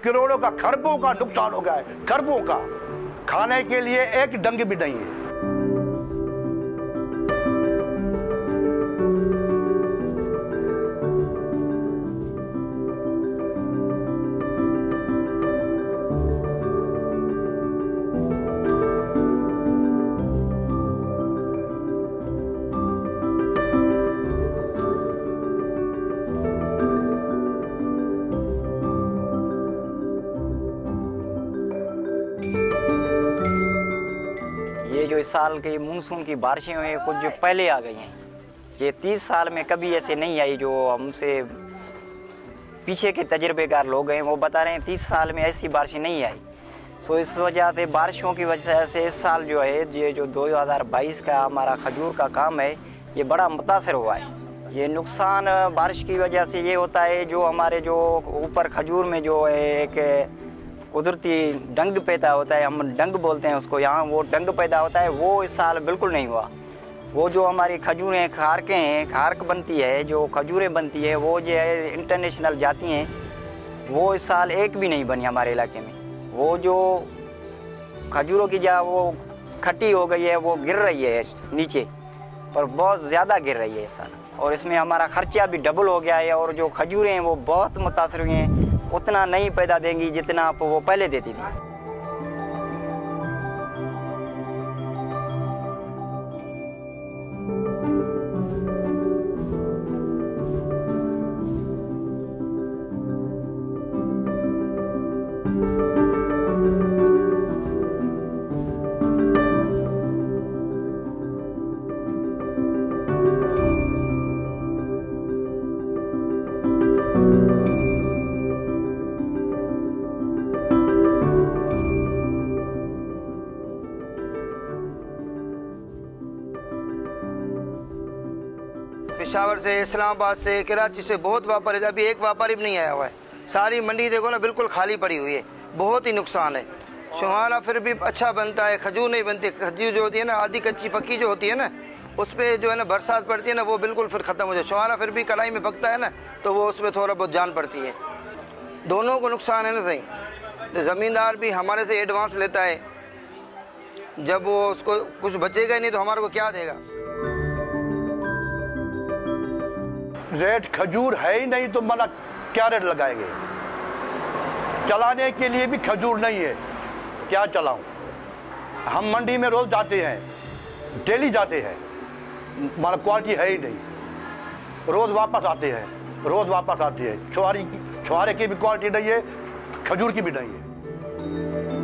करोड़ों का, खरबों का नुकसान हो गया है, खरबों का। खाने के लिए एक डंग भी नहीं है। ये जो इस साल की मानसून की बारिशें हुई कुछ जो पहले आ गई हैं, ये 30 साल में कभी ऐसे नहीं आई। जो हमसे पीछे के तजर्बेकार लोग हैं वो बता रहे हैं 30 साल में ऐसी बारिशें नहीं आई। सो इस वजह से बारिशों की वजह से इस साल जो है ये जो 2022 का हमारा खजूर का काम है ये बड़ा मुतासर हुआ है। ये नुकसान बारिश की वजह से ये होता है, जो हमारे जो ऊपर खजूर में जो है एक कुदरती डंग पैदा होता है, हम डंग बोलते हैं उसको यहाँ, वो डंग पैदा होता है, वो इस साल बिल्कुल नहीं हुआ। वो जो हमारी खजूरें खारकें हैं, खारक बनती है, जो खजूरें बनती है वो जो है इंटरनेशनल जाती हैं, वो इस साल एक भी नहीं बनी हमारे इलाके में। वो जो खजूरों की जगह वो खट्टी हो गई है, वो गिर रही है नीचे, पर बहुत ज़्यादा गिर रही है इस साल, और इसमें हमारा खर्चा भी डबल हो गया है। और जो खजूरें हैं वो बहुत मुतासर हुई हैं, उतना नहीं पैदा देंगी जितना आप वो पहले देती थी। पेशावर से, इस्लामाबाद से, कराची से बहुत व्यापारी, अभी एक व्यापारी भी नहीं आया हुआ है। सारी मंडी देखो ना बिल्कुल खाली पड़ी हुई है, बहुत ही नुकसान है। सुहाना फिर भी अच्छा बनता है, खजूर नहीं बनती। खजूर जो होती है ना आधी कच्ची पक्की जो होती है ना, उस पर जो है ना बरसात पड़ती है ना वो बिल्कुल फिर ख़त्म हो जाए। सुहाना फिर भी कढ़ाई में पकता है ना तो वो उसमें थोड़ा बहुत जान पड़ती है। दोनों को नुकसान है ना सही। तो ज़मींदार भी हमारे से एडवांस लेता है, जब वो उसको कुछ बचेगा ही नहीं तो हमारे को क्या देगा। रेट खजूर है ही नहीं तो मना क्या रेट लगाएंगे? चलाने के लिए भी खजूर नहीं है, क्या चलाऊं? हम मंडी में रोज जाते हैं, डेली जाते हैं, माना क्वालिटी है ही नहीं। रोज वापस आते हैं, रोज वापस आती है। छुआरे की भी क्वालिटी नहीं है, खजूर की भी नहीं है।